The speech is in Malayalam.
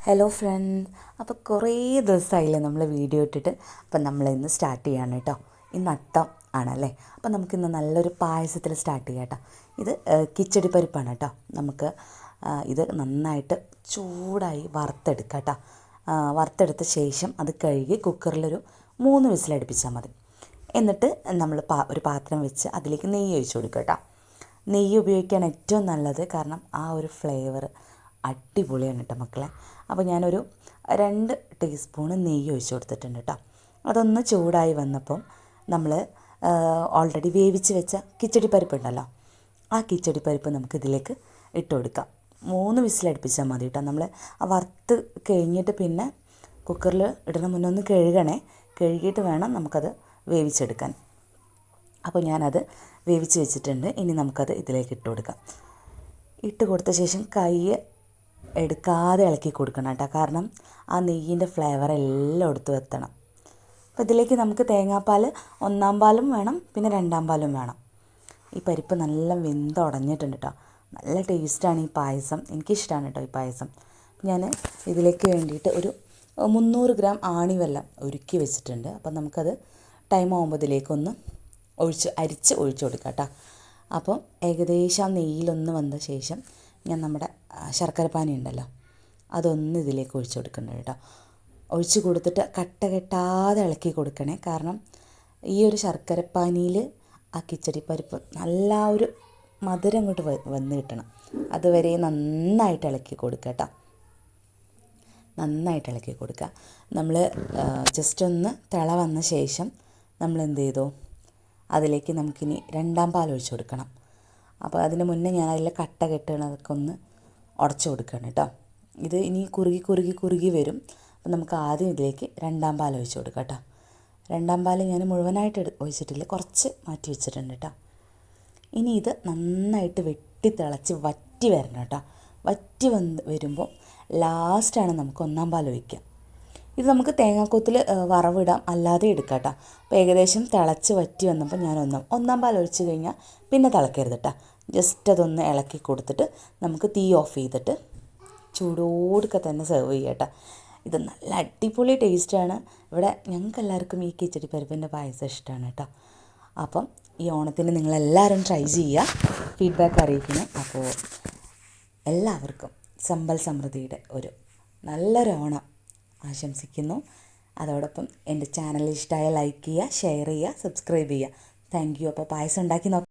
ഹലോ ഫ്രണ്ട്സ്, അപ്പോൾ കുറേ ദിവസമായില്ലേ നമ്മൾ വീഡിയോ ഇട്ടിട്ട്. അപ്പം നമ്മൾ ഇന്ന് സ്റ്റാർട്ട് ചെയ്യാണ് കേട്ടോ. ഇന്ന് അത്തം ആണല്ലേ. അപ്പം നമുക്കിന്ന് നല്ലൊരു പായസത്തിൽ സ്റ്റാർട്ട് ചെയ്യാം കേട്ടോ. ഇത് കിച്ചടി പരിപ്പാണ് കേട്ടോ. നമുക്ക് ഇത് നന്നായിട്ട് ചൂടായി വറുത്തെടുക്കാം കേട്ടോ. വറുത്തെടുത്ത ശേഷം അത് കഴുകി കുക്കറിലൊരു 3 വിസിലടുപ്പിച്ചാൽ മതി. എന്നിട്ട് നമ്മൾ ഒരു പാത്രം വെച്ച് അതിലേക്ക് നെയ്യ് ഒഴിച്ച് കൊടുക്കുക കേട്ടോ. നെയ്യ് ഉപയോഗിക്കാൻ ഏറ്റവും നല്ലത്, കാരണം ആ ഒരു ഫ്ലേവർ അടിപൊളിയാണ് കേട്ടോ മക്കളെ. അപ്പോൾ ഞാനൊരു 2 ടീസ്പൂണ് നെയ്യ് ഒഴിച്ച് കൊടുത്തിട്ടുണ്ട് കേട്ടോ. അതൊന്ന് ചൂടായി വന്നപ്പം നമ്മൾ ഓൾറെഡി വേവിച്ച് വെച്ച കിച്ചടി പരിപ്പ് ഉണ്ടല്ലോ, ആ കിച്ചടി പരിപ്പ് നമുക്ക് ഇതിലേക്ക് ഇട്ട് കൊടുക്കാം. 3 വിസിലടുപ്പിച്ചാൽ മതി കേട്ടോ. നമ്മൾ ആ വറുത്ത് കഴിഞ്ഞിട്ട് പിന്നെ കുക്കറിൽ ഇടണ മുന്നേ ഒന്ന് കഴുകിയിട്ട് വേണം നമുക്കത് വേവിച്ചെടുക്കാൻ. അപ്പോൾ ഞാനത് വേവിച്ച് വെച്ചിട്ടുണ്ട്. ഇനി നമുക്കത് ഇതിലേക്ക് ഇട്ട് കൊടുക്കാം. ഇട്ട് കൊടുത്ത ശേഷം കൈ എടുക്കാതെ ഇളക്കി കൊടുക്കണം കേട്ടോ, കാരണം ആ നെയ്യിൻ്റെ ഫ്ലേവർ എല്ലായിടത്തും എത്തണം. അപ്പോൾ ഇതിലേക്ക് നമുക്ക് തേങ്ങാപ്പാൽ 1-ാം പാലും വേണം, പിന്നെ 2-ാം പാലും വേണം. ഈ പരിപ്പ് നല്ല വെന്തുടഞ്ഞിട്ടുണ്ട് കേട്ടോ. നല്ല ടേസ്റ്റാണ് ഈ പായസം, എനിക്കിഷ്ടമാണ് കേട്ടോ ഈ പായസം. ഞാൻ ഇതിലേക്ക് വേണ്ടിയിട്ട് ഒരു 300 ഗ്രാം ആണിവെല്ലം ഉരുക്കി വെച്ചിട്ടുണ്ട്. അപ്പം നമുക്കത് ടൈം ആകുമ്പോൾ ഇതിലേക്കൊന്ന് അരിച്ച് ഒഴിച്ച് കൊടുക്കാം കേട്ടോ. അപ്പം ഏകദേശം ആ നെയ്യിലൊന്ന് വന്ന ശേഷം ഞാൻ നമ്മുടെ ശർക്കരപ്പാനി ഉണ്ടല്ലോ, അതൊന്ന് ഇതിലേക്ക് ഒഴിച്ച് കൊടുക്കുന്നുണ്ട് കേട്ടോ. ഒഴിച്ച് കൊടുത്തിട്ട് കട്ട കെട്ടാതെ ഇളക്കി കൊടുക്കണേ, കാരണം ഈ ഒരു ശർക്കരപ്പാനിയിൽ ആ കിച്ചടി പരിപ്പ് നല്ല ഒരു മധുരം ഇങ്ങോട്ട് വന്ന് കിട്ടണം. അതുവരെ നന്നായിട്ട് ഇളക്കി കൊടുക്കുക കേട്ടോ. നന്നായിട്ട് ഇളക്കി കൊടുക്കുക. നമ്മൾ ജസ്റ്റ് ഒന്ന് തിള വന്ന ശേഷം നമ്മൾ എന്ത് ചെയ്തു, അതിലേക്ക് നമുക്കിനി 2-ാം പാൽ ഒഴിച്ച് കൊടുക്കണം. അപ്പോൾ അതിന് മുന്നേ ഞാൻ അതിൽ കട്ട കെട്ടണതൊക്കെ ഒന്ന് ഉടച്ചു കൊടുക്കണം കേട്ടോ. ഇത് ഇനി കുറുകി വരും. അപ്പോൾ നമുക്ക് ആദ്യം ഇതിലേക്ക് 2-ാം പാൽ ഒഴിച്ച് കൊടുക്കാം കേട്ടോ. 2-ാം പാൽ ഞാൻ മുഴുവനായിട്ട് ഒഴിച്ചിട്ടില്ല, കുറച്ച് മാറ്റി വെച്ചിട്ടുണ്ട് കേട്ടോ. ഇനി ഇത് നന്നായിട്ട് വെട്ടി തിളച്ച് വറ്റി വരണം കേട്ടോ. വറ്റി വരുമ്പോൾ ലാസ്റ്റാണ് നമുക്ക് 1-ാം പാൽ ഒഴിക്കുക. ഇത് നമുക്ക് തേങ്ങാക്കൊത്തിൽ വറവിടാം, അല്ലാതെ എടുക്കാം കേട്ടോ. അപ്പോൾ ഏകദേശം തിളച്ച് വറ്റി വന്നപ്പോൾ ഞാൻ 1-ാം പാൽ ഒഴിച്ച് കഴിഞ്ഞാൽ പിന്നെ തിളക്കരുത് കേട്ടോ. ജസ്റ്റ് അതൊന്ന് ഇളക്കി കൊടുത്തിട്ട് നമുക്ക് തീ ഓഫ് ചെയ്തിട്ട് ചൂടോടുക്കെ തന്നെ സെർവ് ചെയ്യാം കേട്ടോ. ഇത് നല്ല അടിപൊളി ടേസ്റ്റാണ്. ഇവിടെ ഞങ്ങൾക്ക് എല്ലാവർക്കും ഈ കിച്ചടി പരിപ്പിൻ്റെ പായസം ഇഷ്ടമാണ് കേട്ടോ. അപ്പം ഈ ഓണത്തിന് നിങ്ങളെല്ലാവരും ട്രൈ ചെയ്യുക, ഫീഡ്ബാക്ക് അറിയിക്കണം. അപ്പോൾ എല്ലാവർക്കും സമ്പൽ സമൃദ്ധിയുടെ ഒരു നല്ലൊരു ഓണം ആശംസിക്കുന്നു. അതോടൊപ്പം എൻ്റെ ചാനൽ ഇഷ്ടമായ ലൈക്ക് ചെയ്യുക, ഷെയർ ചെയ്യുക, സബ്സ്ക്രൈബ് ചെയ്യുക. Thank you. അപ്പോൾ പായസം ഉണ്ടാക്കി നോക്കാം.